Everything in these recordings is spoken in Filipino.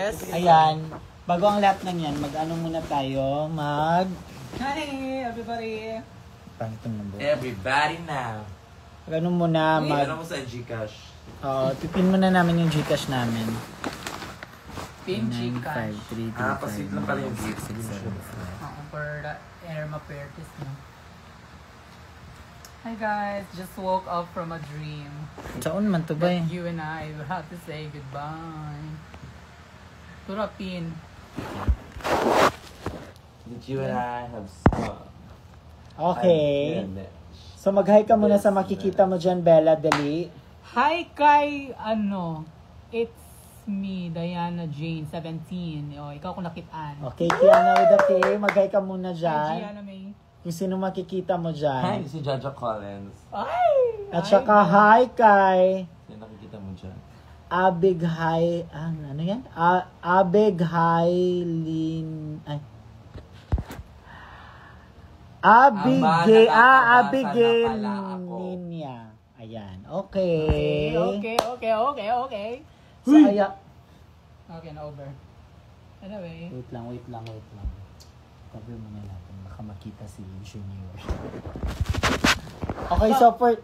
Yes. Ayan. Bago ang lahat ng yan, mag-ano muna tayo? Hi, everybody. Pangitong number. Everybody now. Ano muna, Ano mo sa Gcash? tipin muna namin yung Gcash namin. Pin Gcash. 95335. Pasit lang pala yung gift. For the Irma Pertis, no? Hi guys, just woke up from a dream. Saan man to ba eh? That you and I will have to say goodbye. Tura Pin. Did you and I have Okay. So mag-hi ka muna sa makikita mo dyan, Bella, dali. Hi kay, it's me, Diana Jane, 17. O, ikaw kung nakitaan. Okay, Kiana with the K. Mag-hi ka muna Hi, dyan. Gianna May. Kung sino makikita mo Hi, dyan. si Jaja Collins. Ay! At saka hi kay Sino nakikita mo dyan? Abig Hi... ano yan? Abig Hailin... Ay. Abigail Ninya. Ayan. Okay. Okay. So, Okay, na over. Anyway. Wait lang. Cover muna natin. Baka makita si Junior. Okay, so for...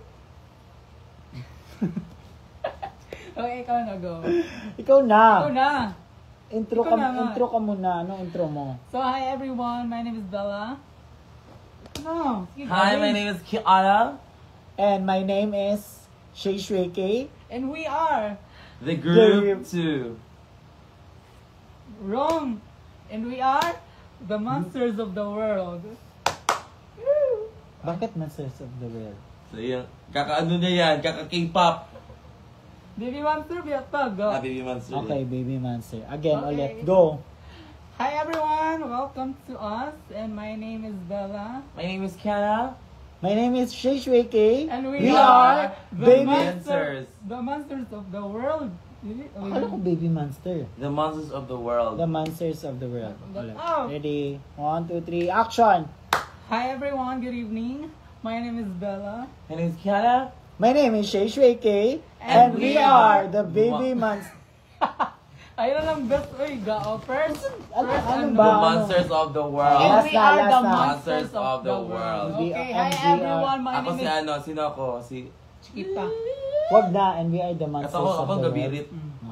Okay, ikaw na go. Ikaw na. Ikaw na. Intro ka muna. Ano intro mo? So, hi everyone. My name is Bella. No. Hi, my name is Kiana. And my name is Shay K. And we are The Group 2. wrong. And we are the monsters of the world. Bakit Monsters of the World? So yun, kaka-ano na yan, kaka-K-pop. Baby monster, biatag. Go. Baby Monster. Okay, Baby Monster. Again, Okay. ulit. Go. Hi everyone. Welcome to us. And my name is Bella. My name is Kiana. My name is Shay K. And we are Baby... Monsters. The monsters of the world. Akala ko Baby Monster. The Monsters of the World. The Monsters of the World. Ulit. Oh. Ready? 1, 2, 3, action! Hi everyone. Good evening. My name is Bella. My name is Kiana. My name is Shay K. And we are the Baby Monster. Ayun lang best. Uy, go first. Ano The ba? Monsters of the World. And Last we na, are last the na. monsters of the world. Okay, hi everyone. My Ako name si is sino ako? Si... Chiquita. Wag na, and we are the Monsters Ako of the World. gabirit.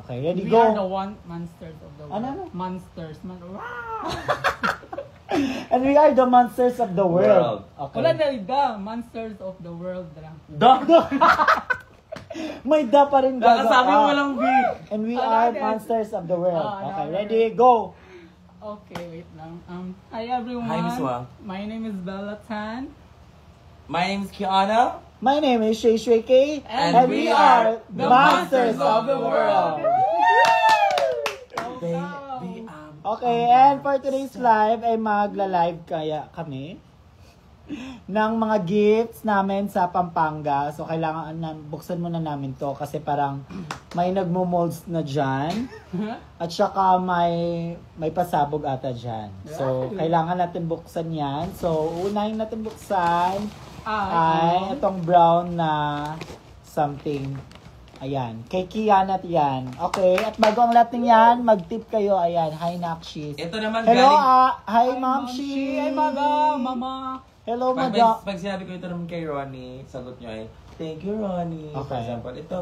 Okay, ready, We go! are the monsters of the world. Ano? Monsters. And we are the Monsters of the World. Wala Okay. na the monsters of the world lang. May da pa rin gaga. Kakasabi mo walang B. And we Ano are yan? Monsters of the World. Ah, Okay, no. ready, go! Okay, wait lang. Hi everyone. Hi, Miss Wang. My name is Bella Tan. My name is Kiana. My name is Shay K. And we are the Monsters of the World. Baby, Okay, and for today's live ay magla-live kaya kami ng mga gifts namin sa Pampanga. So, kailangan buksan muna namin to kasi parang may nagmo-molds na dyan. At saka may pasabog ata dyan. So, kailangan natin buksan yan. So, unahin natin buksan ay itong brown na something. Ayan. Kay Kiana yan. Okay. At bago ang lahat ng yan, mag-tip kayo. Ayan. Hi, Nakshis. Ito naman Hello, galing... hi, Mamshi. Hi, Mama. Hello, Pag, Madam. pag sinabi ko ito naman kay Ronnie, sagot nyo ay, thank you, Ronnie. For Okay. example, ito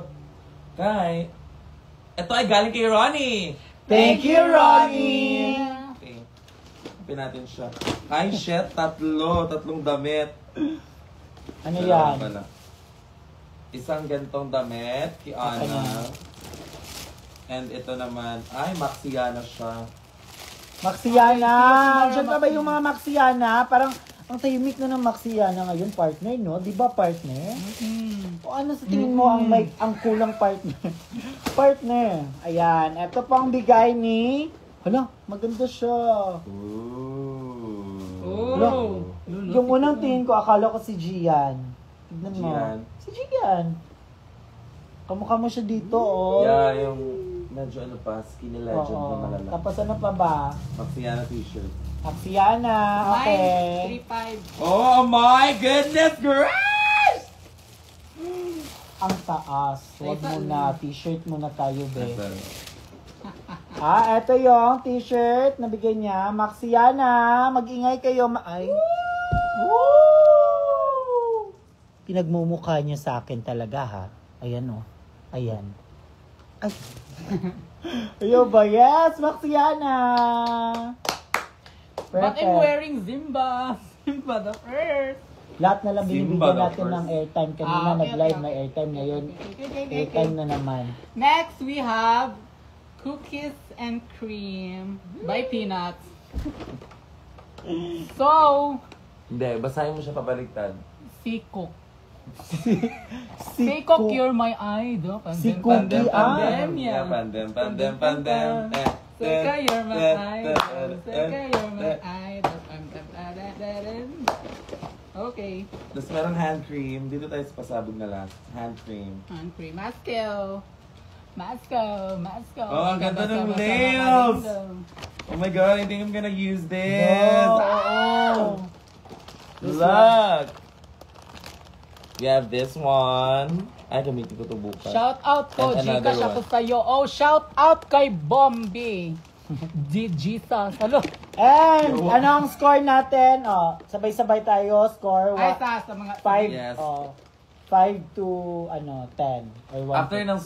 ay galing kay Ronnie. Thank you, Ronnie. Okay. Open natin siya. Ay, shit, tatlong damit. Ano Dalawa yan? pala. Isang gantong damit, kay Ana. Ano? And ito naman, ay, Maxiana siya. Maxiana. Diyan pa ba yung mga Maxiana? Parang, ang tahimik na ng Maxiana ngayon, partner, no? Di ba, partner? O ano sa tingin mo ang kulang partner? Partner. Ayan. Ito pang bigay ni... Hala, maganda siya. Ooh. Hala, yung unang tingin ko, akala ko si Gian. Tignan mo. Gian? Si Gian. Kamukha mo siya dito, oh. Yeah, yung medyo ano pa, skinny legend na malala. Tapos ano pa ba? Maxiana t-shirt. Maxiana, okay. 935. Oh my goodness, gracious! Ang taas. Huwag mo na, t-shirt muna tayo, be. Eto yung t-shirt na bigay niya. Maxiana, mag-ingay kayo. Ay. Woo! Pinagmumukha niyo sa akin talaga, ha? Ayan, oh. Ayan. Ay. Ayun ba? Yes, Maxiana! But I'm wearing Zimba. Zimba the first. Lahat na lang binibigyan Simba, natin of ng course. airtime. Kanina Okay, nag-live, okay. may airtime ngayon. Okay. Airtime na naman. Next, we have Cookies and Cream by Peanuts. So, Hindi, basahin mo siya pabaliktad. si Cook. Si Cook, you're my idol. Si Pandem, Cookie, pandem, pandemya. Pandem. Seka, you're my idol. Seka, you're my idol. Okay. Tapos meron hand cream. Dito tayo sa pasabog na last. Hand cream. Hand cream. Masco. Oh, ang ganda ng nails! Oh my god, I think I'm gonna use this! Oo. Look! We have this one. Ay, gamitin ko ito bukas. Shout out ko, And another Gcash ako one. sa'yo. Oh, shout out kay Bombi. Jesus. Hello. And, ano ang score natin? Oh, sabay-sabay tayo. Score, Ay, sa mga... 5, Yes. 5 to, 10. Or 1 After ng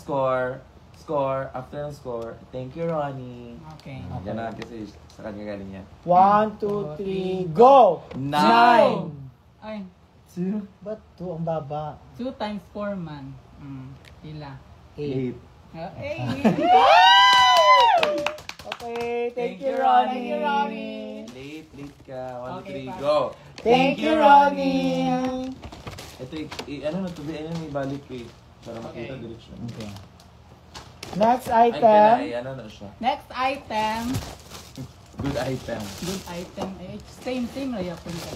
after ng score, thank you, Ronnie. Okay. Yan na kasi sa kanya galing yan. 1, 2, 3, go! 9! Ay, 2, Ba't 2 ang baba? 2 times 4 man. Ila. 8. 8. Okay. Okay, thank you, Ronnie. Thank you, Ronnie. Late ka. 1, Okay, 2, 3, fine. go! Thank you, Ronnie. Ito, ano na to? Ano may balik eh. Para makita Okay. diretsyon. Okay. Next Ay, item. ano na siya? Next item. Good item. Good item. Eh, same raya po nito.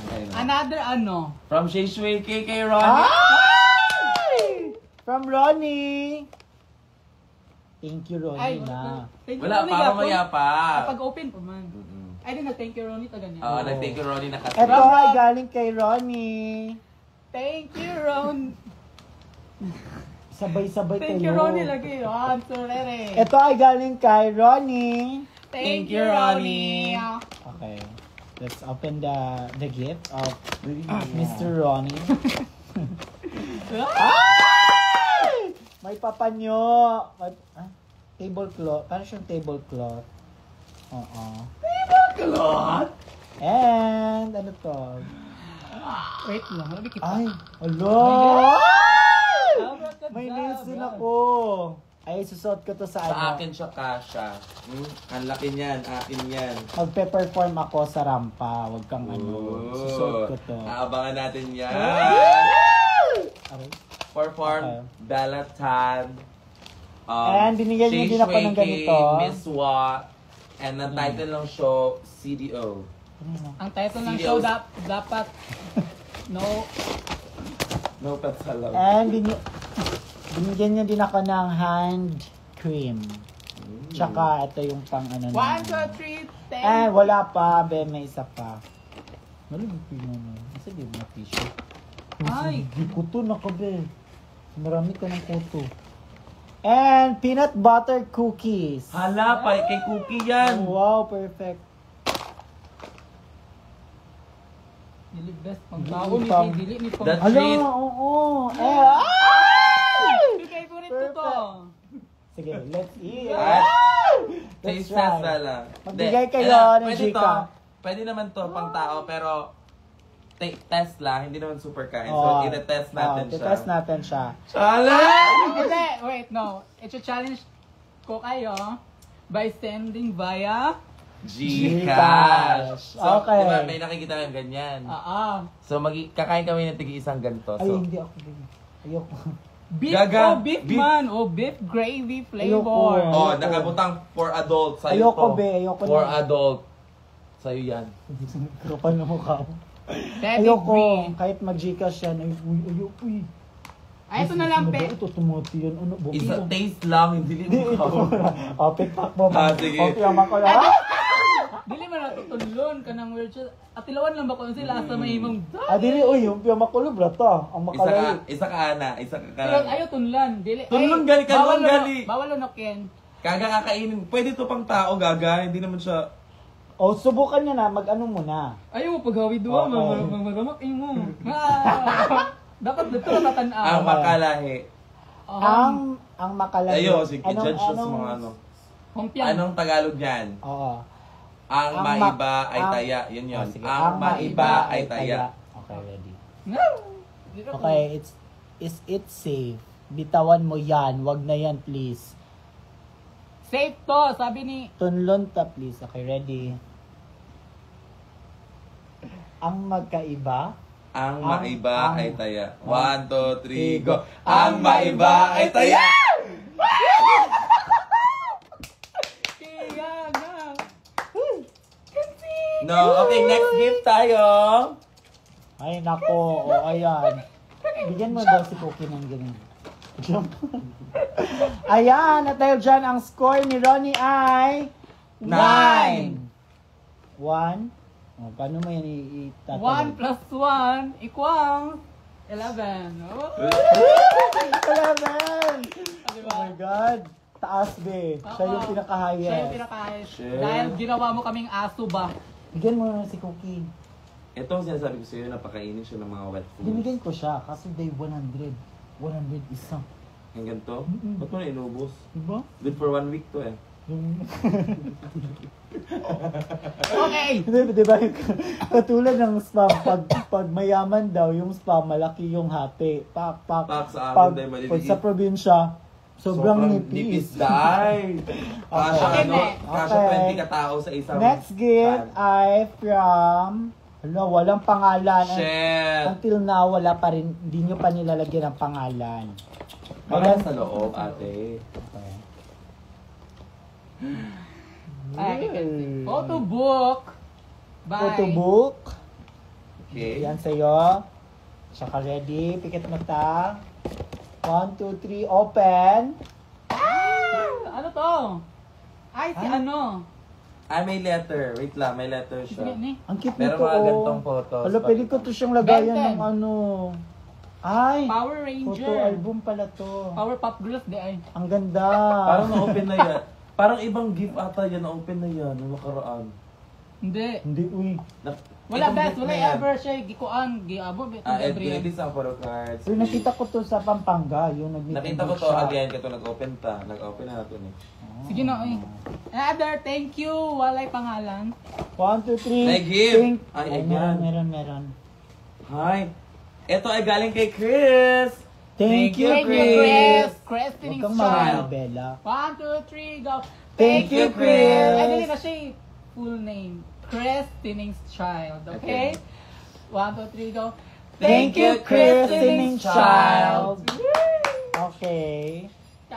Ay, no. Another ano. From Shay Shui kay Ronnie. Ay! From Ronnie. Thank you, Ronnie, na. thank you, Wala Ronnie, pa, yapon. mamaya pa. Kapag open po man. Ay, di na thank you, Ronnie. Taga niya. Oo, nag-thank you Ronnie na kasi. Ito ay galing kay Ronnie. Thank you, Ron. Sabay-sabay kayo. Thank you, Ronnie, lagi. Oh, sorry. Ito ay galing kay Ronnie. Thank you, Ronnie. Okay. Let's open the gift of Mr. Ronnie. Ay! May papanyo. Tablecloth. Paano siyang tablecloth? Oo. Kalot! And, ano to? Wait lang. Labi kita. Ay! Alo! May nails din ako. Ay, susot ko to sa Sa ano. akin siya kasha. Ang laki niyan, akin yan. Magpe-perform ako sa rampa. Huwag kang ano. Susot ko to. Aabangan natin yan. Aray. Perform Okay. Balatan. And binigyan niyo din ako ng ganito. Miss Wa. And ang title ng show, CDO. Ang title ng CDOs. show dapat no. No pets allowed. And binigyan niyo din ako ng hand cream. Tsaka ito yung pang ano 1, na. 2, 3, 10. Eh, wala pa. Be, may isa pa. Malamig ko yun ano. Kasi di mo na tissue. Ay. Kuto na ka, be. Marami ka ng kuto. And peanut butter cookies. Hala, pa kay Cookie yan. Oh, wow, perfect. Dili best pang tao ni Pang- dili ni pang. That- Hala, Treat. oo. Ay! Favorite ko to. Perfect. Sige, let's eat. At Let's taste test na try. lang. Magbigay Hindi, kayo alam, ng pwede Gcash. to. Pwede naman to pang tao, pero test lang, hindi naman super kain. So, ita-test natin siya. Ita-test natin siya. Chala! Hindi, wait, no. I-challenge ko kayo by sending via Gcash. So, Okay. diba, may nakikita kang ganyan. So, kakain kami ng tig-isang ganito. Ay, So, hindi ako din. Ayoko. beef, Gaga, beef beef. man, beef gravy Ayoko. flavor. oh, nakabutang for adult. Sa'yo Ayoko, to. be. Ayoko For na. adult. Sa'yo yan. Kapal na mukha ko. Pedigree. Ayoko. Kahit mag-Gcash yan. Ayoko eh. Ay, ito na lang, pe. Ito, tumoti yan. Ano, buti Isa ko. taste lang, hindi mo ka. Pick-pack mo. Sige. Piyaman ko lang. Dili man natutulon ka ng weird shit. Atilawan lang ba kung sila sa may imong Dili, yung piyaman ko lang, brata. Ang makalay. Isa ka, Ana. Isa ka Pero ka. ayaw tunlan. Dili. Tunlan ay, gali ka, bawal tunlan gali. Bawal unokin. Gaga kakainin. Pwede to pang tao, Gaga. Hindi naman siya... O, subukan niya na. Mag-ano muna. Ayaw mo paghawi doon. Oo. Magamak mo. Dapat dito tatanaw. Ang makalahi. Ang makalahi. Ayo, sige, judge sa mga ano. Humpiang. Anong Tagalog yan? Oo. Ang maiba ay taya. Yun yun. Sige. Ang maiba ay taya. Okay, ready. No. Okay, is it safe? Bitawan mo yan. Wag na yan, please. Safe to, sabi ni... Tunlon ta, please. Okay, ready. Ang magkaiba. Ang Ang- maiba ang- ay taya. 1, ang- 2, 3, go. Ang Ang maiba ay taya! Kaya na. No, okay, next gift tayo. Ay, nako. O, ayan. Bigyan mo daw si Cookie ng ganun. Jump. Ayan, at dahil dyan, ang score ni Ronnie ay 9. 1. O, paano mo yan itatawag? 1 plus 1 equals 11. Oh. 11! Diba? Oh my God. Taas, be. Siya yung Oo. pinaka-highest. Siya yung pinaka-highest. Shit. Dahil ginawa mo kaming aso ba? Bigyan mo na si Cookie. Ito ang sinasabi ko sa'yo, napakainin siya ng mga wet foods. Binigyan ko siya kasi day 100. 100 isa. Ang ganito? Mm-mm. Ba't mo na inubos? Diba? Good for 1 week to eh. Okay! Diba? Katulad ng spam, pag mayaman daw, yung spam, malaki yung hati. Pak. Pak sa amin, dahil maliliit. Pag sa probinsya, sobrang nipis. Dahil. Kasha, Okay, ano, next. kasha Okay. 20 katao sa isang Next gift pan. ay from, walang pangalan. Shit! Until now, wala pa rin, hindi nyo pa nilalagyan ng pangalan. Baka sa loob, ate. Okay. Ay, photo book. Bye. Photo book. Okay. Yan sa'yo. Tsaka ready. Pikit mata. 1, 2, 3, open. Ano to? Ay, si Ah? ano? May letter. Wait lang, may letter siya. Sige, ni. Ang cute Meron nito, mga oh. gantong photos. Hala, pwede ko to siyang lagayan Ben 10. ng ano. Ay, Power photo Ranger. album pala to. Power Pop Girls, di ay. Ang ganda. Parang na-open na yan. Parang ibang gift ata yan, na-open na yan, nung nakaraan. Hindi. Hindi, uy. Wala Ibang best, gift wala na yan. ever siya giikuan, giabo, Ito sa photo cards. Uy, nakita ko to sa Pampanga. Yung Nakita ko to again, kato nag-open ta. Nag-open na natin eh. Sige na, ay. Another, thank you. Walay pangalan. 1, 2, 3. May gift. Pink. Ay, Ay, ayan. meron. Hi! Ito ay galing kay Chris! Thank you, Thank you, Chris. Chris. Chris Huwag Tinnings kang Child. Bella. 1, 2, 3, go. Thank you, Chris. Ay, dili na siya eh. Full name. Chris Tinnings Child. Okay? 1, 2, 3, go. Thank you, Chris Tinnings Child. Okay.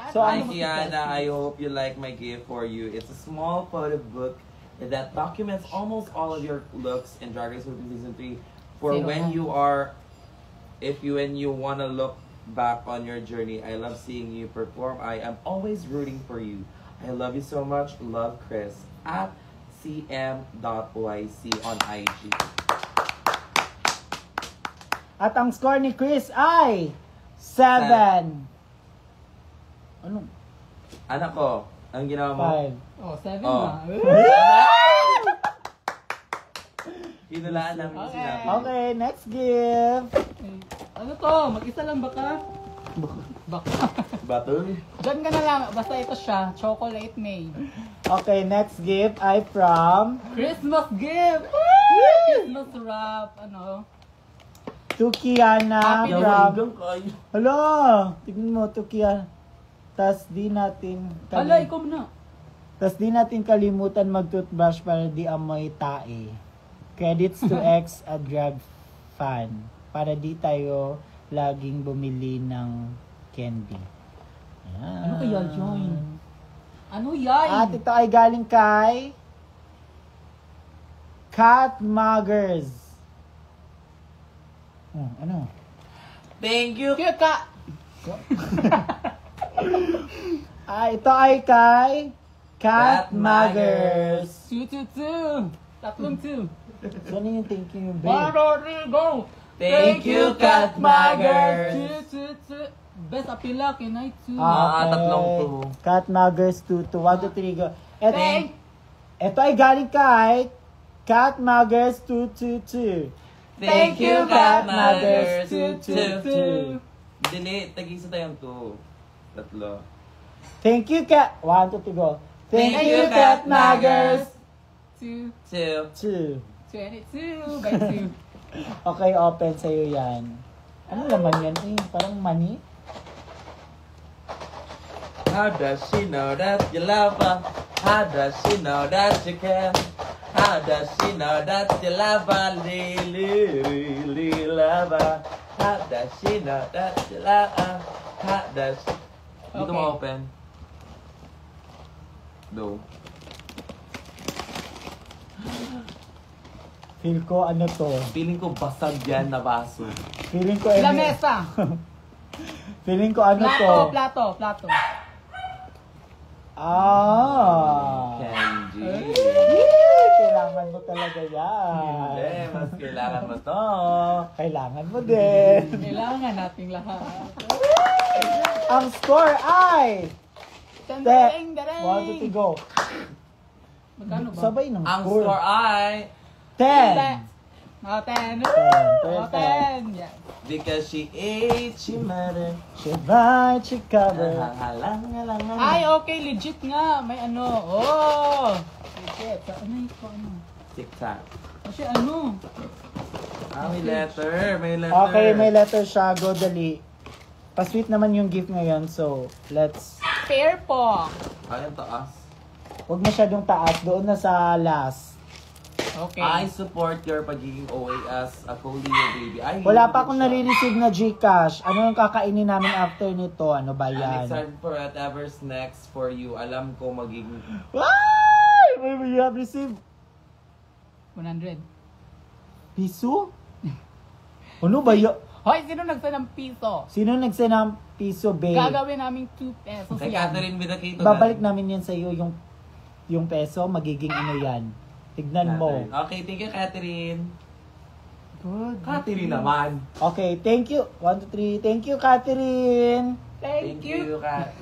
So, Hi, ano Kiana. I hope you like my gift for you. It's a small photo book that documents almost all of your looks in Drag Race Philippines Season 3 for Sino when ka? you are, when you want to look back on your journey. I love seeing you perform. I am always rooting for you. I love you so much. Love, Chris. At cm.oyc on IG. At ang score ni Chris ay 7. Ano? Anak ko, ang ginawa mo? 5. Oh, 7 Oh. na. Hinulaan namin yung Okay. sinabi. Okay, next gift. Ano to? Mag-isa lang ba ka? Baka. Battle? Diyan ka na lang. Basta ito siya. Chocolate made. Okay, next gift ay from Christmas gift! Christmas wrap. Ano? to Kiana Happy from... Hanggang kayo. Hala! Tignan mo, to Kiana. Tas di natin... Hala, ikaw na. Tas di natin kalimutan mag-toothbrush para di amoy tae. Credits to ex a drag fan. Para di tayo laging bumili ng candy. Ayan. Ano kaya yun? Ano yan? At ito ay galing kay Cat Muggers. Oh, ano? Thank you. Kaya ka! Ito ay kay Cat Cat Muggers. 2, 2, 2. Tatlong 2. So, ano yung thank you, 1, babe? 2, 3, go! Thank you, Cat Muggers. 2, 2, 2. Best apila, kinay 2. tatlong to. Cat Muggers 2 to 1, 2, 3, go. Thank. Ito ay galing kay Cat Muggers 222. Thank you, Cat Cat Muggers Muggers 222. Dili, tag-isa tayong 2. Tatlo. Thank you, Cat. 1, 2, 3, go. Thank Thank you, you, Cat Cat Muggers 2, 2. 2. 22 by 2. Okay, open sa'yo yan. Ano naman yan eh? Parang money? How does she know that you love her? How does she know that you care? How does she know that you love her? Really love her. How does she know that you love her? How does she... Dito Okay. mo open. No. Feel ko ano to. Feeling ko basag yan na baso. Feeling ko Lamesa. Feeling ko ano to. Plato. Ah. Candy. Kailangan mo talaga yan. Hindi, mas kailangan mo to. Kailangan mo din. Kailangan nating lahat. Ang score ay... Tandang, darang. 1, 2, 3, go. Magkano ba? Sabay ng Ang score. score ay 10. 10. 10. 10. Yes. because she ate, she murdered. She bite, she cover. Halang. Ay, okay. Legit nga. May ano. Oh. Legit. Ano? Tic-tac. Kasi ano? May letter. May letter. Okay, may letter siya. Go, dali. Pa-sweet naman yung gift ngayon, so let's... Fair po. Ay, ang taas. Huwag masyadong taas. Doon na sa last. Okay. I support your pagiging OA as a Colio baby. Ay, Wala pa akong siya. nare-receive na Gcash. Ano yung kakainin namin after nito? Ano ba I'm yan? excited for whatever's next for you. Alam ko magiging... Why? Maybe you have received 100. piso? Ano ba yun? Hoy, sino nagsa ng piso? Sino nagsend ng piso, babe? Gagawin namin 2 pesos Kay yan. Catherine with the Kito. Babalik namin yan sa iyo yung peso, magiging ano yan. Tignan mo. Okay, thank you, Catherine. Good. Catherine naman. Okay, thank you. 1, 2, 3. Thank you, Catherine. Thank you. Kat.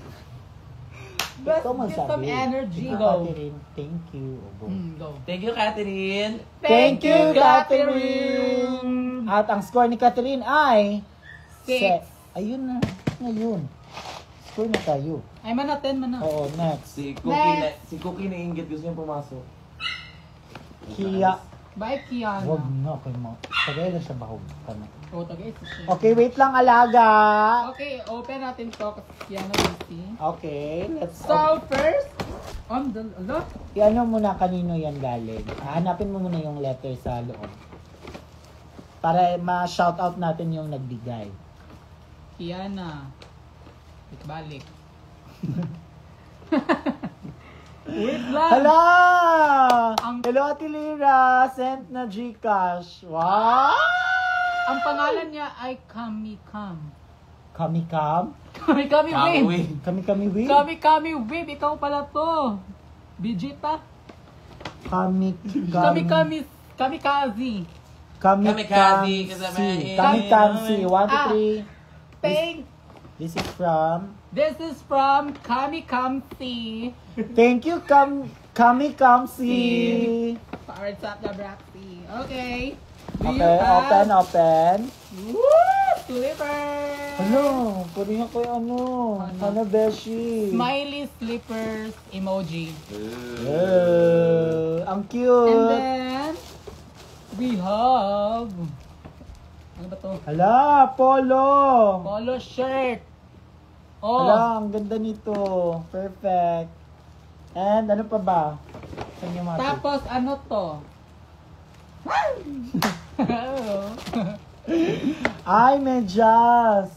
Let's Ikaw get some magsabi. energy. Ikaw, Go. Catherine. Thank you. Go. Go. Thank you, Catherine. Thank you, Catherine. At ang score ni Catherine ay 6. Ayun na. Ngayon. Score na tayo. Ay, mana 10 mana. Oo, next. Si Cookie na inggit. Gusto niya pumasok. Kia. Bye, Kiana. Wag na kayo mga. Tagay lang siya bahog. Oh, tagay sa siya. Okay, wait lang, alaga. Okay, open natin to kasi Kiana busy. Okay, let's... So, first, on the left. Iano muna kanino yan galing. Hanapin mo muna yung letter sa loob. Para ma-shoutout natin yung nagbigay. Kiana. Balik. Wait lang. Hala! Ang- Hello, Ate Lira. Sent na Gcash. Wow! Ang pangalan niya ay Kamikam. Kami-kam? Kami Wave. Kami-kami win? Kami Wave. Ikaw pala to. Vegeta. Kami-kam... Kamikaze. Kamikaze, kasama Kami-kamsi. 1, 2, Ah. 3. Thank. This is from... This is from Kamikamsi. Thank you, Kami-kamsi. Para sa the Braxy. Okay. Do you Okay, have- open. Woo! Slipper. Ano? Pwede nga ko yung ano. Ano, Beshi? Smiley slippers emoji. Ang cute. And then, we have... Ano ba to? Hala, polo. Polo shirt. Oh, Hala, ang ganda nito. Perfect. And ano pa ba? Saan yung mga tapos ano to? Ay, medyas.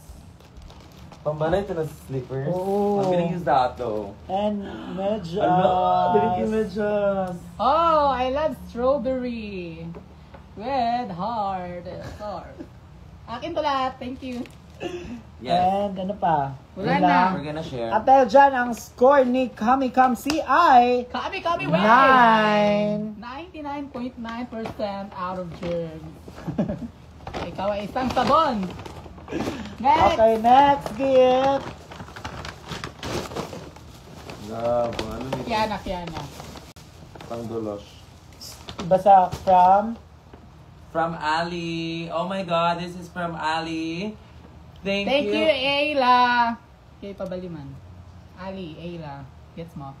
Pambalay ito na slippers. Oo. I'm gonna use that though. And medyas. Ano? Dali yung medyas. Oh, I love strawberry. With heart. Akin to lahat. Thank you. Yes. And ano pa? Wala Yun na. lang. We're gonna share. At dahil dyan, ang score ni Kami-kamsi ay Kami, 9. wait! 99.9% out of germs. Ikaw ay isang sabon. Next! Okay, next gift. Ano nito? Kiana. Pang dulos. Basa from From Ali. Oh my God, this is from Ali. Thank Thank you. you, Ayla. Kay Pabaliman. Ali, Ayla. Gets mo?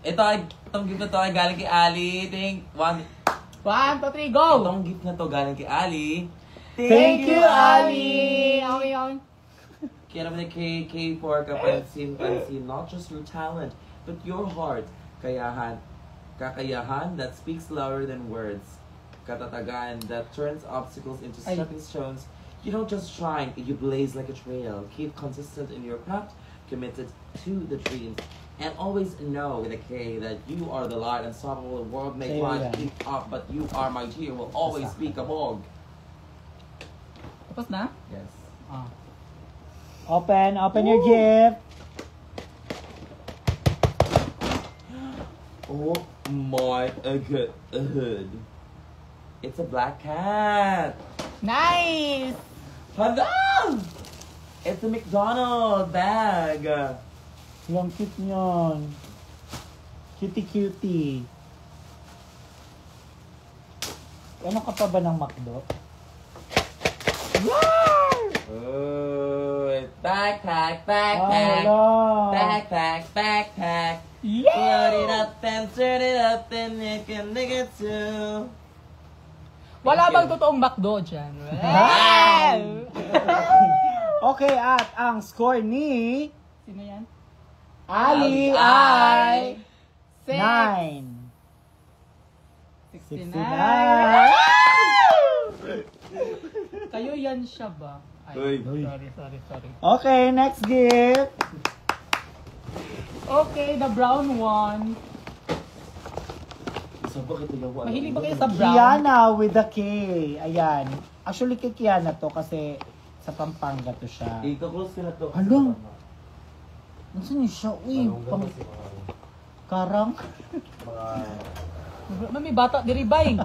Itong gift na to ay galing kay Ali. 1, 2, 3, go! Itong gift na to galing kay Ali. Thank you, Ali. Okay. Kaya naman yung K for kapansin, not just your talent, but your heart. Kakayahan that speaks louder than words. Katatagan that turns obstacles into stepping stones. You don't just shine, you blaze like a trail. Keep consistent in your craft, committed to the dreams. And always know with a K that you are the light, unstoppable. The world may try to keep up, but you are my dear, will always be kabog. Tapos na? Yes. Ah. open your gift. Oh my god. It's a black cat. Nice! Hala! It's a McDonald's bag. Yung cute nyon. Cutie. Ano ka pa ba ng McDo? Oh, it's backpack. Hello. Backpack. Yeah! Load it up and turn it up and you can dig it too. Wala Thank bang you. totoong McDo dyan? Okay, at ang score ni Sino yan? Ali ay ay 6. 9. 69. Kayo yan siya ba? Uy. Sorry. Okay, next gift. Okay, the brown one. So, bakit ito yung Mahilig ba kayo sa brown? Kiana with a K. Ayan. Actually, kay Kiana to kasi sa Pampanga to siya. Ika-close ko na to. Ano? Nasaan niyo siya? Uy, karang. May bata diribay.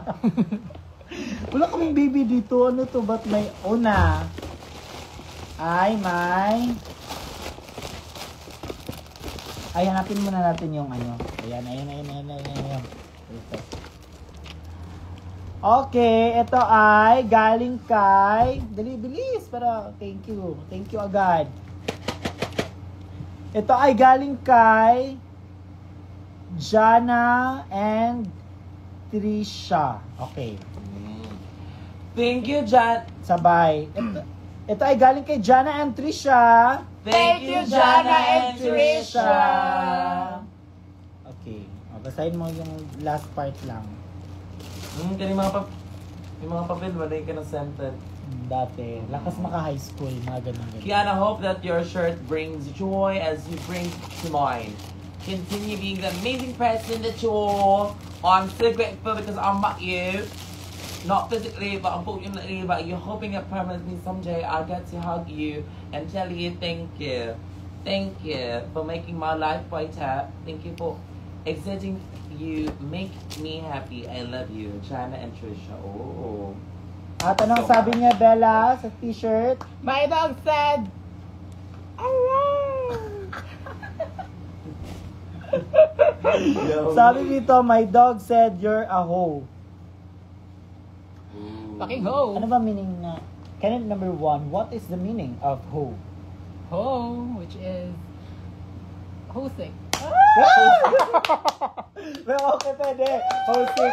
Wala kaming baby dito. Ano to? Ba't may una? Ay, may... Ay, hanapin muna natin yung ano. Ayan. Ito. Okay, ito ay galing kay... Dali, bilis. Para, thank you. Thank you agad. Ito ay galing kay... Jana and Trisha. Okay. Thank you, Jan. Sabay. Ito ay galing kay Jana and Trisha. Thank you, Jana and Trisha. Okay. Basahin mo yung last part lang. Yung mga papel, wala ka na scented. Dati. Lakas maka-high school. Mga ganun. Kiana, hope that your shirt brings joy as you bring to mine. Continue being the amazing person that you are. I'm so grateful because I met you. Not physically, but unfortunately, but you're hoping that permanently someday I'll get to hug you and tell you thank you. Thank you for making my life brighter. Thank you for existing. You make me happy. I love you. Jana and Trisha. Oh. At anong sabi niya, Bella, sa t-shirt? My dog said, Sabi dito, my dog said you're a hoe. fucking ho. Ano ba meaning na? Canon number 1, what is the meaning of hoe? Ho, which is hosing. Well, okay, pwede. Hosik.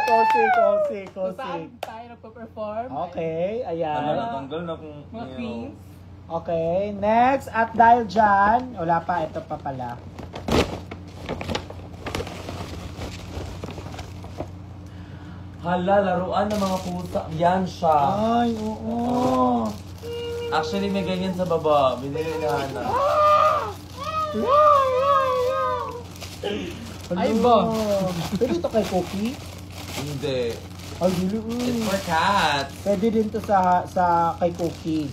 Kung saan tayo nagpa-perform. Okay, ayan. natanggal na kung... Mga queens. Okay, next. At dahil dyan, wala pa, ito pa pala. Hala, laruan ng mga pusa. Yan siya. Ay, oo. Actually, may ganyan sa baba. Binili na Hana. Ay ba? Pwede ito kay Cookie? Hindi. Ay, dili. It's for cats. Pwede din to sa kay Cookie.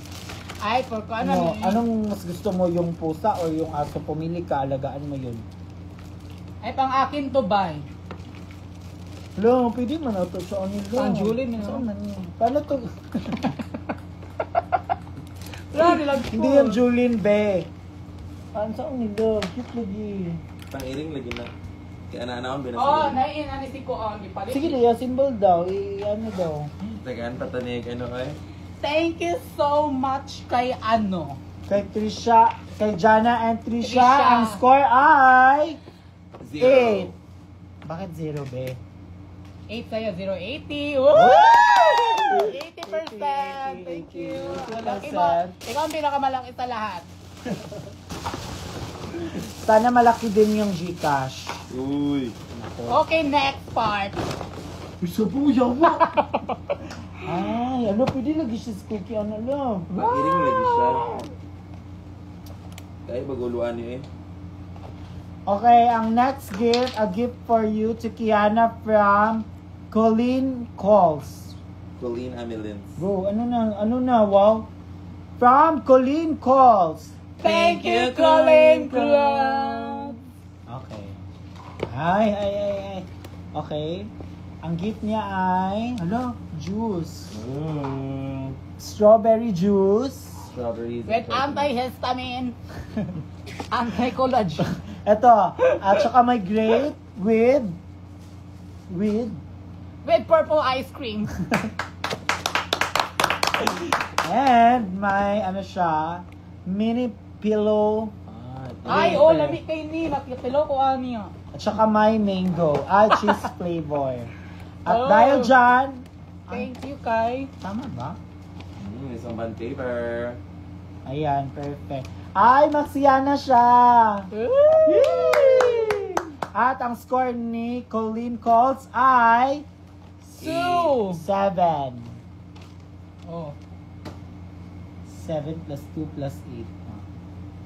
Ay, for ko ano ni? Anong mas gusto mo, yung pusa o yung aso? Pumili ka, alagaan mo yun. Ay, pang akin to ba? Hello, pwede man ito sa ano. Pang Julie, no? Saan man yun? Paano to? Wala nilang Hindi yung Julin, be. Ano saan nila? Cute lagi. Pangiring lagi na. Kaya anak-anak Oh, ang binasili. naiin ani si ko ang gipalit. Sige, Lea, symbol daw. Ano daw? Tagaan patanig, ano eh. Thank you so much kay ano. Kay Trisha, kay Jana and Trisha, Trisha. ang score ay 8. 0. Bakit 0, be? 8 sa'yo, 080. Woo! 80%! Thank you. Ang laki mo. 80%. Ikaw ang pinakamalaki sa lahat. Sana malaki din yung Gcash. Uy. Okay, next part. Isa po, yawa! Ay, ano, pwede lagi siya sa cookie, ano lang. Pangiring lagi siya. Kaya baguluan niyo eh. Okay, ang next gift, a gift for you to Kiana from Colleen Calls. Colleen Amelins. Bro, ano na, wow. From Colleen Calls. Thank you, Colin Club. Okay. Ay. Okay. Ang gift niya ay, juice. Strawberry juice. Strawberries. With antihistamine. Anti-collagen. Ito, at saka may grape with With purple ice cream. and may mini pillow Ay, oh, lamig kay ni. Nakipilo ko niya. at saka may mango cheese flavor. At Oh. dahil dyan, Thank you, Kai. tama ba? Isang band paper. Ayan, perfect. Ay, magsiyana siya! Yay! At ang score ni Colleen Calls ay Sue. 7. Oh. 7 plus 2 plus 8.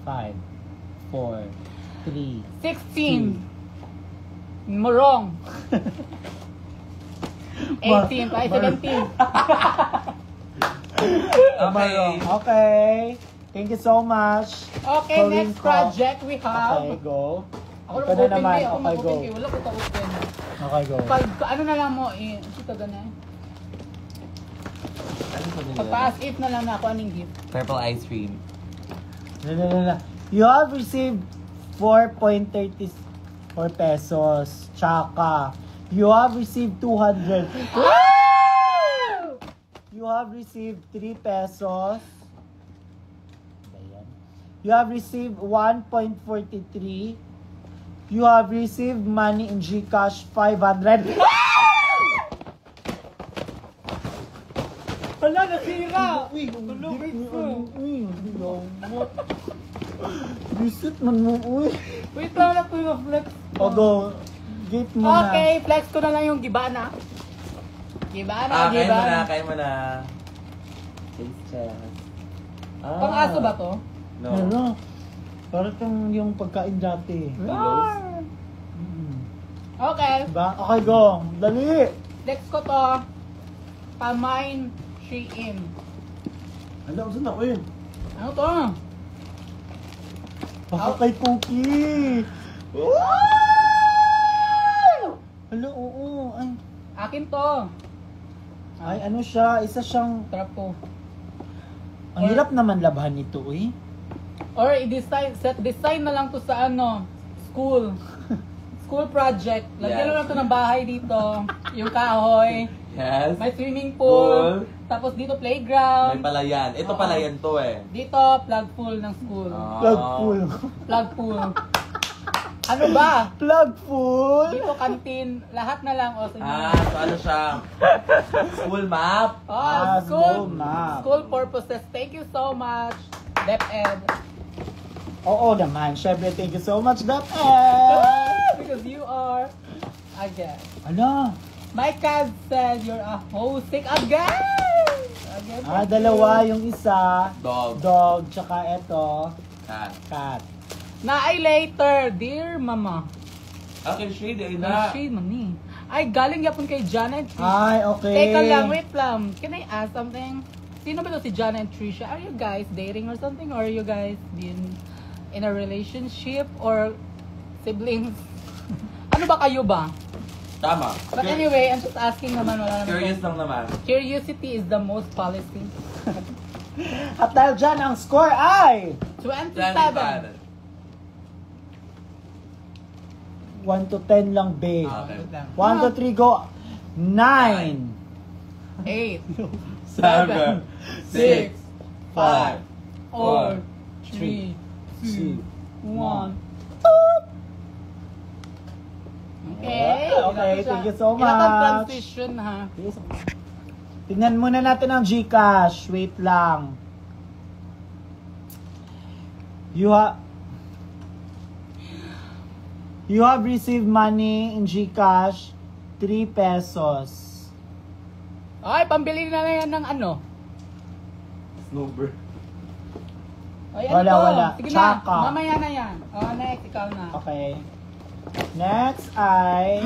5, 4, 3. 16. Wrong. 18. Ay, 17. Okay. Okay. Thank you so much. Okay, Colleen next Calls. project we have. Okay, go. Ako Ikaw na naman. Ako Okay, go. mag-open. Wala ko ka-open. Okay, go. Pag ano na lang mo, ito ganun. Ano po nila? Pag-pass if na lang na ako anong gift. Purple ice cream. No. You have received 4.34 pesos. Tsaka, you have received 200. You have received 3 pesos. Ayan. You have received 1.43. You have received money in GCash 500. Wala, nasira! Uy, Tulog ito. Visit man mo, uy. Wait lang ko yung flex. O go, gift mo na. Okay, flex ko na lang yung gibana. Gibana. Kain mo na. Taste test. Pang-aso ba to? No. Ano? Parang yung pagkain dati. Pillows? Okay, Diba? Okay, go. Dali! next ko to. Pamine Shein. Ano, saan ako yun? Ano to? Baka kay Cookie! Alo, oo. Ay, Akin to. ay, ano siya? Isa siyang... Trapo. Ang hirap naman labhan nito, eh. Or design na lang to sa school. School project. Lagyan Yes. lang to ng bahay dito. Yung kahoy. Yes. May swimming pool. Tapos dito May playground. palayan. Ito Oo. palayan to eh. Dito plug pool ng school. Plug full. Plug pool. Ano ba? Plug full? Dito canteen. Lahat na lang. O, sige. So ano siya? School map. School map. School purposes. Thank you so much. DepEd. Oo naman. Syempre, thank you so much, Dapet! Because you are again. Ano? My cat said you're a hosting again. Again. Dalawa. Yung isa, Dog. dog, tsaka eto, Cat. cat. Na ay later, dear mama. Okay, shade ay Na. na. Shade mani. Ay, galing yapon kay Jana and Trisha. Ay, okay. Teka lang, wait lang. Can I ask something? Sino ba to si Jana and Trisha? Are you guys dating or something? Or are you guys been in a relationship or siblings? Ano ba kayo ba? Tama. But anyway, I'm just asking naman. Wala naman Curious po. lang naman. Curiosity is the most policy. At dahil dyan, ang score ay 27. 1 to 10 lang, babe. Okay. 1 to 3, go. 9. 8, 7, 6, 5, 4, 3, 3, 2, 1. Okay. Okay, thank you so Ilan ang much. transition, ha? Tingnan muna natin ang GCash. Wait lang. You have received money in GCash, 3 pesos. Ay, pambili na yan ng ano? Snowbird. Ay, Wala, to? wala. Sige Tsaka. na, mamaya na yan. Next, ikaw na. Okay. Next ay...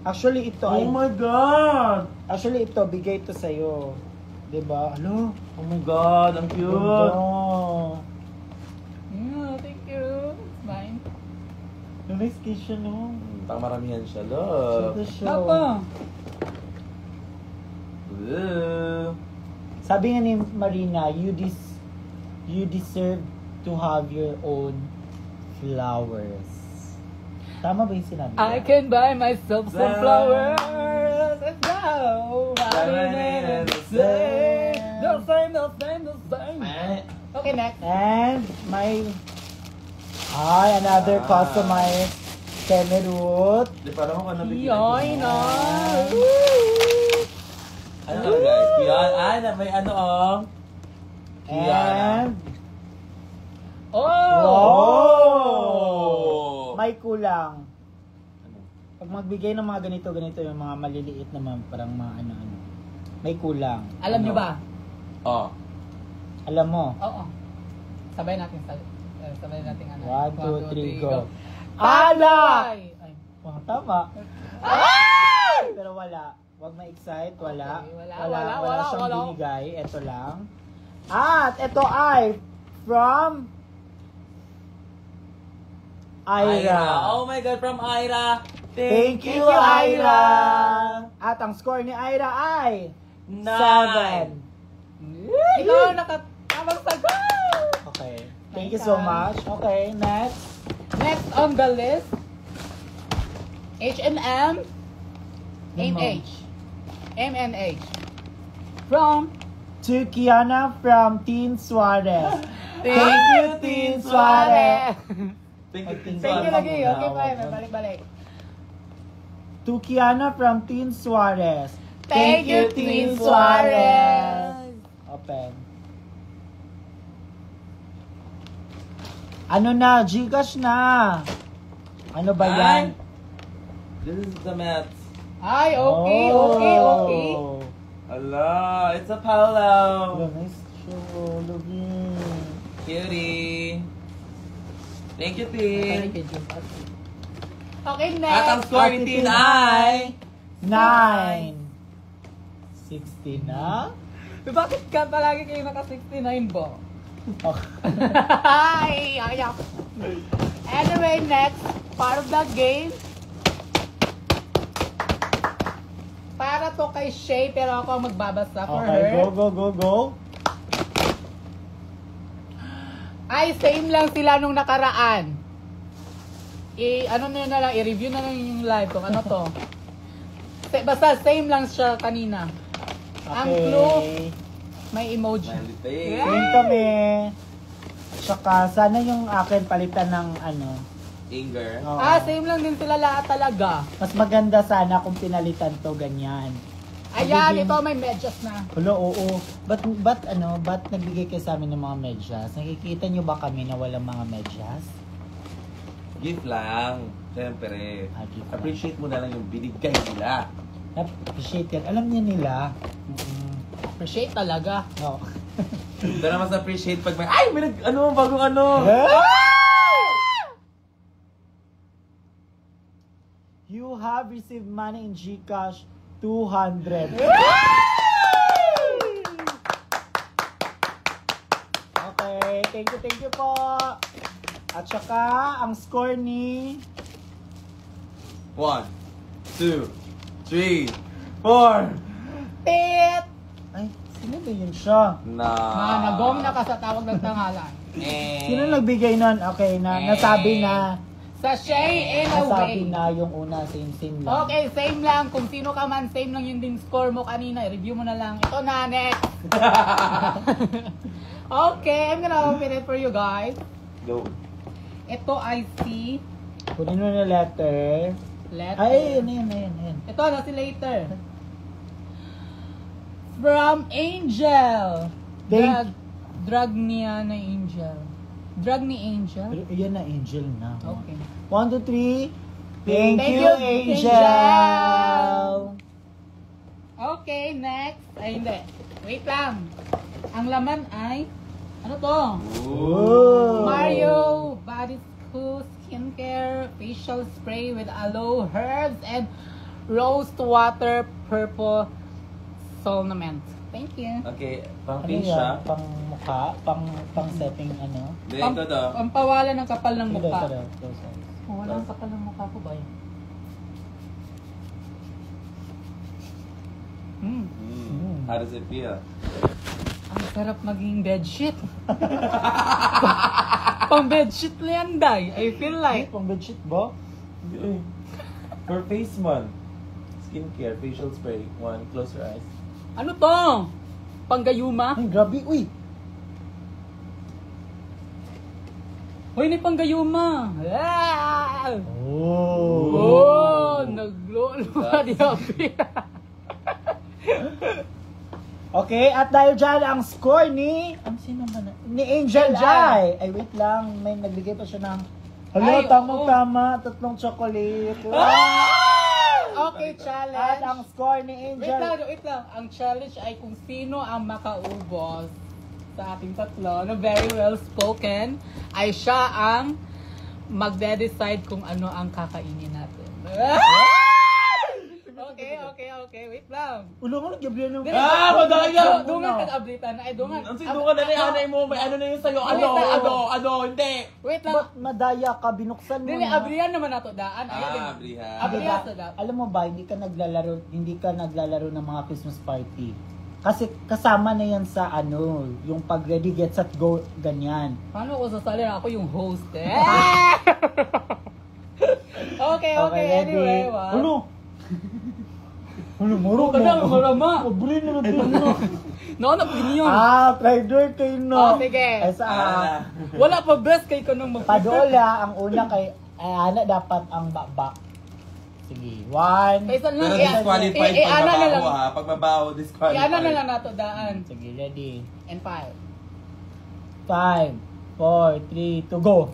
Actually, ito ay... Oh my God! Actually, ito, bigay ito sa'yo. Diba? Ano? Oh my God, ang cute! Thank you. It's mine. Nice kiss siya, no? Pang maramihan siya, love. Ito siya. Apa? Sabi nga ni Marina, you deserve to have your own flowers. Tama ba yung sinabi? I can buy myself some flowers. Let's go. The same. Okay, next. And another customized Kemerut. Di parang ako nabigyan. Yoy na. Ano na guys? Kiana, may ano And Oh! Oh! may kulang. Pag magbigay ng mga ganito yung mga maliliit naman, parang mga ano-ano. May kulang. Alam niyo ba? Oh. Alam mo? Oo. Sabay natin ano. 1, 2, 3, go. Ala! Ay. Oh, tama. Pero wala. Huwag ma-excite. Wala. Okay, wala siyang wala. binigay. Ito lang. At ito ay from Ira. Oh my God, from Ira. Thank you, Ira. At ang score ni Ira ay 7. Ikaw ang nakatamang sagot! Okay. Thank you so much. Okay, next. Next on the list, H&M, MH. MNH. From To Kiana from Teen Suarez. Thank you, Teen Suarez. Thank you, Teen Thank you Suarez. lagi. Okay pa, may balik-balik. To Kiana from Teen Suarez. Thank you, Teen Suarez. Open. Ano na? Gcash na. Ano ba yan? This is the Mets. Ay, okay. Ala, it's a Paolo. Nice show. Lugin. Cutie. Thank you, Teen. Okay, At ang next. score ni Teen ay 9. 60 na? Bakit ka palagi kayo naka-69 ba? Okay. Ay, ayak. Anyway, next part of the game. Para to kay Shay, pero ako ang magbabasa for Okay, her. go. Ay, same lang sila nung nakaraan. Ano na lang, i-review na lang yung live kung ano to. Basta same lang siya kanina. Ang clue, may emoji. Malite. Same kami. Tsaka, sana yung akin palitan ng ano. Inger. Oo. Same lang din sila lahat talaga. Mas maganda sana kung pinalitan to ganyan. Ayan, Magiging- ito may medyas na. Hulo, oo. Ba't nagbigay kayo sa amin ng mga medyas? Nakikita nyo ba kami na walang mga medyas? Gift lang. Siyempre. Gift lang. Appreciate mo na lang yung binigay nila. Appreciate yan. Alam niya nila. Appreciate talaga. No. Pero mas appreciate pag may, ay, may bagong ano. You have received money in GCash 200. Okay, thank you po. At saka, ang score ni 1, 2, 3, 4. Tit! Ay, Sino ba yun siya? Nagom na ka sa tawag ng tanghalan. Sino nagbigay nun? Okay, nasabi na. Sachet in a Nasabi way. na yung una, same lang. Okay, same lang. Kung sino ka man, same lang yung din score mo kanina. I-review mo na lang. Ito na, next. Okay, I'm gonna open it for you guys. Go. Ito ay si Kunin mo na letter. letter. Ay, ayan. Ito na si later. From Angel. Drag niya na Angel. Drag ni Angel? Pero yan na, Angel na. Okay. 1, 2, 3. Thank Thank you, you, Angel! Okay, next. Ay, hindi. Wait lang. Ang laman ay, ano to? Oh. Mario Body Skincare Facial Spray with Aloe Herbs and Rose Water Purple Solnament. Thank you. Okay, pang Ano face yan? siya. Pang mukha? Pang setting ano? Hindi, ito to. Pampawala ng kapal ng mukha. Ito. Oh, wala ang kapal ng mukha ko ba yun? How does it feel? Ang sarap maging bedsheet. Pang bedsheet na yan, Day. I feel Ay, like. pang bedsheet ba? For face one. Skincare, facial spray. One, close your eyes. Ano to? Panggayuma? Ay, grabe. Uy! Hoy, ni panggayuma. Ah! Oh! Oh, naglolo ka di Okay, at dahil dyan ang score ni... Ang sino man? Ni Angel Ay. Ay, wait lang. May nagbigay pa siya ng... Hala, Ay, tamang-tama. 3 chocolate. Okay, challenge. At ang score ni Angel... Wait lang. Ang challenge ay kung sino ang makaubos sa ating tatlo na very well spoken ay siya ang magde-decide kung ano ang kakainin natin. Okay. Wait lang. Ulo mo, nagyablihan ng... Madaya! Dungan kag-ablitan. Ay, dungan. Ang sinungan na ni Anay mo, may ano na yun sa'yo. Hindi. Wait lang. Ba't madaya ka? Binuksan mo Dili, na. abrihan naman nato daan. Ayan. Abrihan. Abrihan sa daan. Alam mo ba, hindi ka naglalaro ng mga Christmas party. Kasi kasama na yan sa ano, yung pag ready, get set, go, ganyan. Paano ko sasali? Ako yung host eh. Okay. ready? Anyway, what? Muro Ka na, marama. Mabuli na natin. No, napiniyon. Trader kayo no. Oh, sige. Ay, sa Wala pa best kay ko nung Padola, ang una kay, ana dapat ang bakbak. Sige, 1. Kaysa lang. Pero disqualified pag ana na mabaho lang. ha. Pag mabaho, disqualified. Iana na lang nato daan. Sige, ready. And 5. 5, 4, 3, 2, go.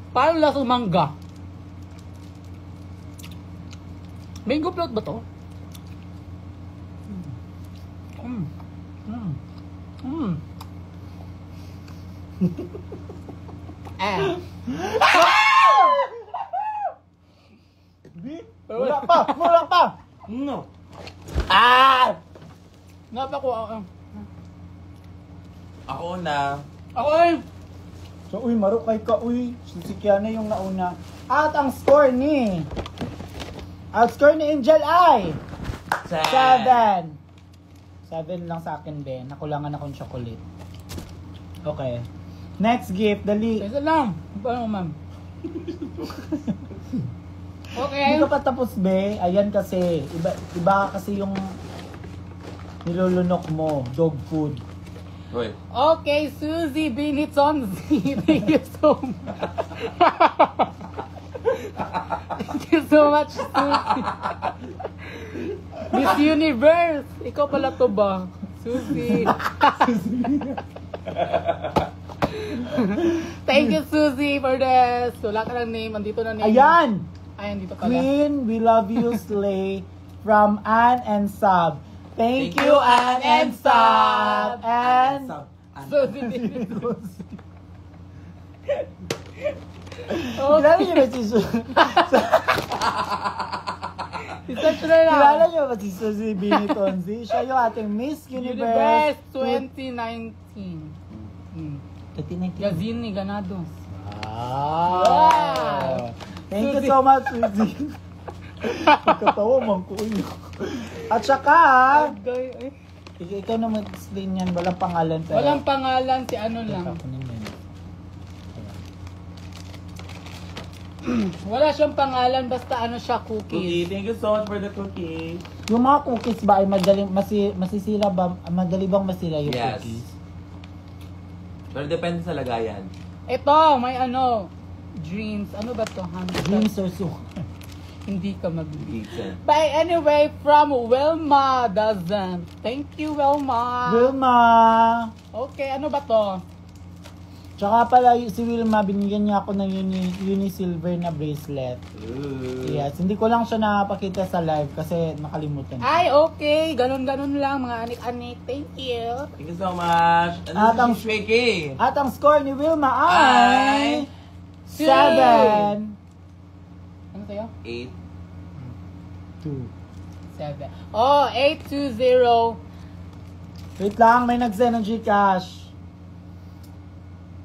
Paano lasa mangga? Mango float ba to? Wala pa! No. Napa ko Ako na. Ako ay. So, marukay ka, si Kiana yung nauna. At ang score ni Angel ay 7. 7 lang sa akin, Ben. Nakulangan akong chocolate. Okay. Next gift, dali. Kaysa lang. Paano ma'am? Okay. Hindi ka pa tapos, Be. Ayan kasi. Iba kasi yung nilulunok mo. Dog food. Wait. Okay, Suzy Binitonzi. Thank you so much. Thank you so much, Suzy. Miss Universe. Ikaw pala to ba? Suzy. Thank you, Suzy, for this. Wala ka ng name. Andito na name. Ayan! Ayan, dito pala. Queen, we love you, Slay. From Ann and Sab. Thank you, Ann and Sab. And Suzy Binitonzi. kilala niyo ba si Kilala niyo ba si Suzy Binitonzi? Siya yung ating Miss Universe. 2019. 2019. Yazini Ganados. Wow! Thank you so much, Suzy. Pagkatawa, mangkuyo. At saka, Ay. ikaw na mag-explain yan. Walang pangalan. Pero Walang pangalan, si ano lang. Wala siyang pangalan, basta ano siya, Cookie, cookies. thank you so much for the cookie. Yung mga cookies ba ay masisila ba? Madali bang masila yung Yes. cookies? Pero depende sa lagayan. Ito, may ano, dreams. Ano ba to? Dreams or so. Hindi ka mag-dream. Ethan. But anyway, from Wilma doesn't. Thank you, Wilma. Wilma! Okay, ano ba to? Tsaka pala si Wilma, binigyan niya ako ng uni-silver na bracelet. Ooh. Yes, hindi ko lang siya napakita sa live kasi nakalimutan. Ay, okay. Ganon-ganon lang, mga anik-anik. Thank you. Thank you so much. At ang- Ano si Shweki? At ang score ni Wilma Ay! ay 7. Ano sa'yo? 8. 2. 7. Oh, 820. Wait lang, may nag-send ng Gcash.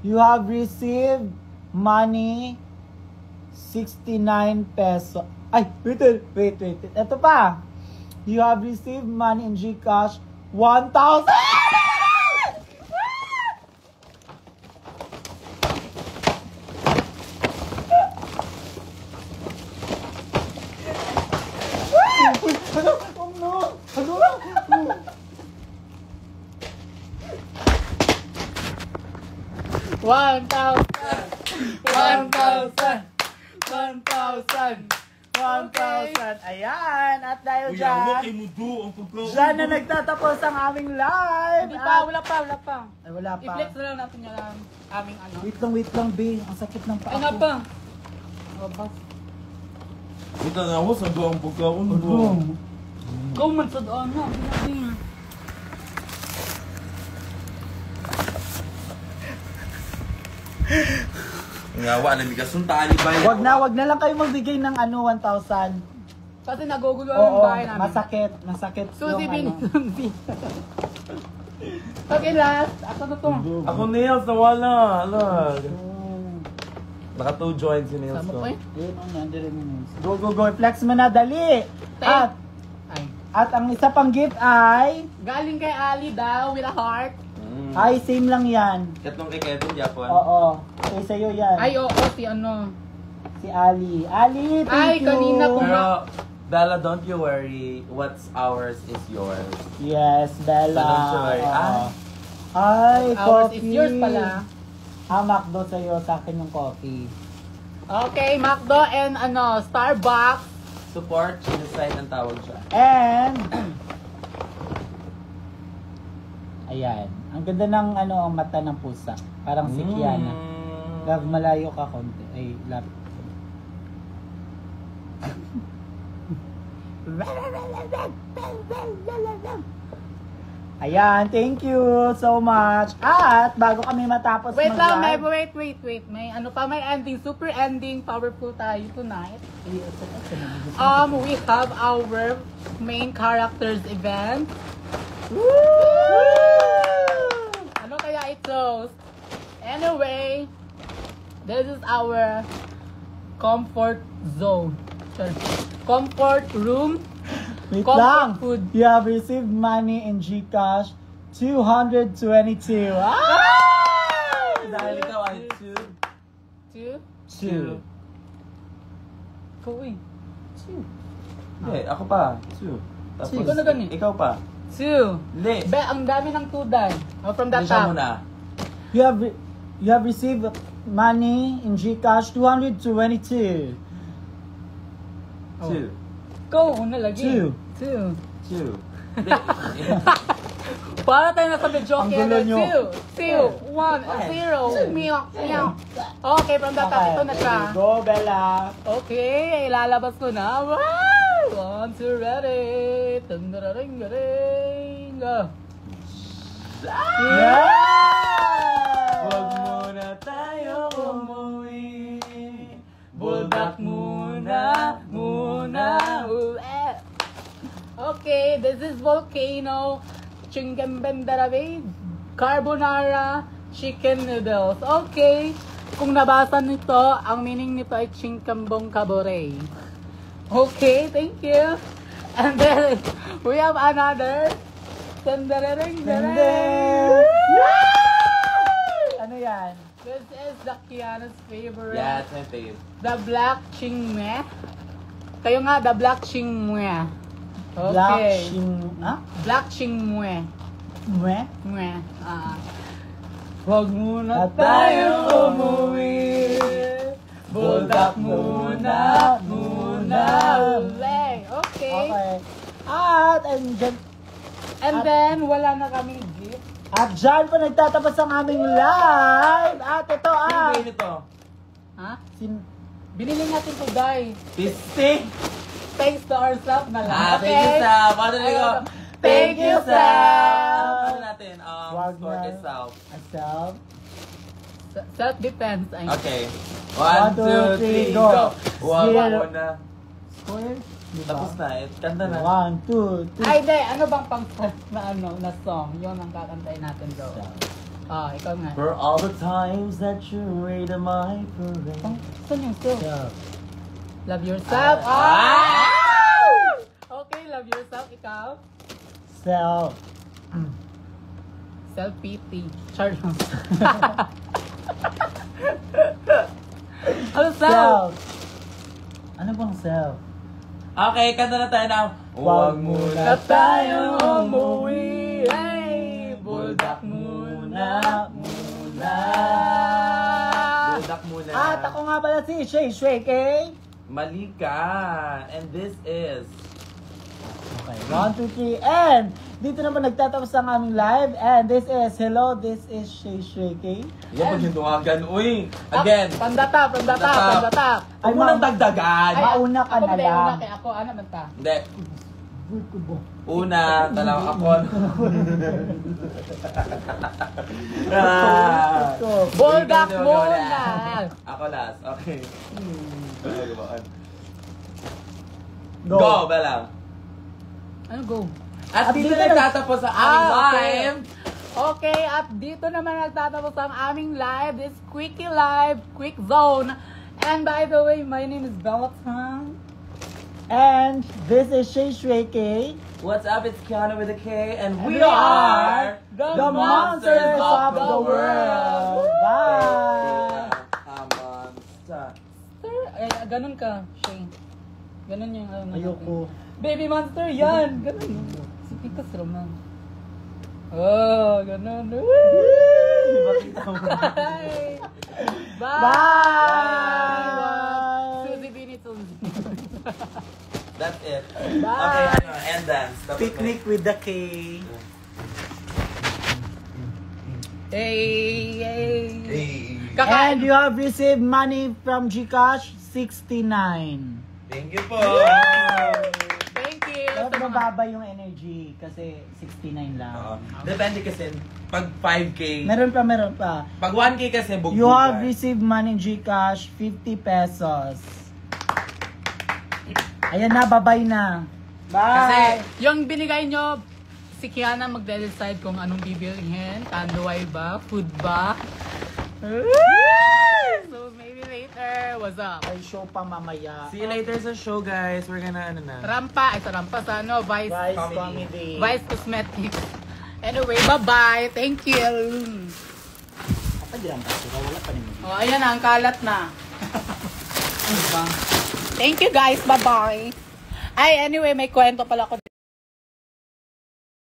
You have received money 69 peso. Ay, wait. Ito pa. You have received money in Gcash 1,000. Oh no! Ano? 1,000. Ayan. At dahil dyan, dyan na nagtatapos ang aming live. Hindi pa, wala pa. Ay, wala pa. I-flex na lang natin yung aming ano. Wait lang, B. Ang sakit ng paa Ay nga ko. pa. Oh, bas. Ito na ako, sa buong pagkaon Ano? mo. Go man sa doon. No, hindi. Ngawa, namigas yung tali ba yun? Wag na lang kayo magbigay ng 1,000. Kasi nagugulo ang Oo, bahay namin. masakit Susi yung bin. ano. Okay, last. Ako na to. Ako nails, nawala. Alag. Naka 2 joints yung nails Sama ko. pa eh. Go. Flex mo na, dali. Thank- Ay. At ang isa pang gift ay, Galing kay Ali daw with a heart. ay same lang yan. Katong kay Kevin, Japon. Oo. Okay, sa'yo yan. Ay, oo, si ano. Si Ali. Ali, Ay, thank you. kanina ko- Pero, Bella, don't you worry. What's ours is yours. Yes, Bella. So, don't you worry. Oo. Ay, Ours coffee. is yours pala. Macdo sa'yo, sa akin yung coffee. Okay, McDo and ano, Starbucks. Support, genocide ang tawag siya. And, ayan. Ang ganda ng ano, ang mata ng pusa. Parang si Kiana. Love, malayo ka konti. Ay, love. Ayan, thank you so much. At bago kami matapos Wait lang, mag-live, wait. May ano pa, may ending, super ending, powerful tayo tonight. We have our main characters event. Ano kaya ito? Anyway, this is our comfort zone. Comfort room. Wait Comfort lang. food. You have received money in Gcash 222. Dahil ikaw ay 2. Two. Uy. Hindi, ako pa. 2. Tapos, Ikaw na gani. ikaw pa. Two. Hindi. Be, ang dami ng tuday. Oh, from the Hindi siya top. muna. You have received money in Gcash 222. 2. Go, una lagi. Two. 2. Para tayo nasa video Ang gulo nyo. 2, 1, 0. Meow. Okay, from the top. Ito na siya. Go, Bella. Okay, ilalabas ko na. Wow! 1, 2, ready. Tandararing-garing. Yeah! Huwag muna tayo umuwi. Buldak muna. Okay, this is Volcano. Chingambendarabe. Carbonara. chicken noodles. Okay. Kung nabasa nito, ang meaning nito ay chingkambong kabore. Okay, thank you. And then, we have another. Tandararang Ano yan? This is the Kiana's favorite. Yeah, it's my fave. The black chingme. Kayo nga, the black chingme. Okay. Black Shin... Ah? Black chingme. Mwe? Mwe. Huwag muna At tayong tayo umuwi. Buldak muna. Ule. Okay. Okay. And then, wala na kaming gift. At dyan po nagtatapos ang aming live. At ito ang... Ano ito? Ha? Sin- Binili natin to, guys. Pisting! Thanks to ourselves na lang. Thank you, Sal. Paano na ko? Thank you, Sal. Ano natin? Wag Score na. itself. Myself. Self-defense. Ay. Okay. 1, 2, 3, go. Wag Zero. muna. Square? Diba? Tapos na. Kanta na. 1, 2, 3. Ay, de, ano bang pang na song? Yun ang kakantayin natin daw. Ikaw nga. For all the times that you raided my parade. Saan yung self? Self. Love yourself. Okay, love yourself. Ikaw? Self. Self-pity. Char lang. Ano self? Self. Ano bang self? Okay, kanta na tayo ng Wag muna Na tayong umuwi. Ay, buldak muna. Buldak muna. At ako nga pala si Shay Shay Kay. Mali ka. And this is... Okay, 1, 2, 3, and dito naman nagtatapos ang aming live. And this is, hello, this is Shay Shay Kay. Yan, pag yung tungagan. Uy! Again! Pandatap. Huwag mo nang dagdagan. Mauna ka na lang. Kaya ako, ano man ta? Hindi. Una, talagang ako. Buldak muna. Ako last. Okay. Go. Go, Bella. Ano go? At dito dito nagtatapos ang aming live. Okay, at dito naman nagtatapos ang aming live. This Quickie Live, Quick Zone. And by the way, my name is Bella Tang. And this is Shay Shay Kay. What's up? It's Kiana with a K, and we We are the monsters of the world. Bye! Monster. Sir, ay, ganun ka, Shane. Ganun yung ano. Ayoko. Baby monster, yan! Ganun. Si Picas Roman. Oh, ganun. Bye! Bye! Suzy Binitong. That's it. Bye. Okay, ano, and dance. Tapos Picnic with the K. Hey! Hey. And you have received money from Gcash, 69. Thank you po. Thank you! Dapat mababa yung energy kasi 69 lang. Depende kasi, pag 5K, Meron pa. pag 1K kasi bugbog. You have received money Gcash, 50 pesos. Ayan na, babay na. Kasi, Bye! Yung binigay nyo, si Kiana magde-decide kung anong bibilhin. Tanduay ba? Food ba? So maybe later. What's up? May show pa mamaya. see you later sa show, guys. We're gonna, ano na. Rampa. Ay, sa Rampa sa ano? Vice Comedy. Comedy. Vice Cosmetics. Anyway, bye-bye. Thank you. Kapag di lang kasi, wala pa rin. Oh, ayan na. Ang kalat na. Ano ba? Thank you guys. Bye-bye. Ay, anyway, may kwento pala ko.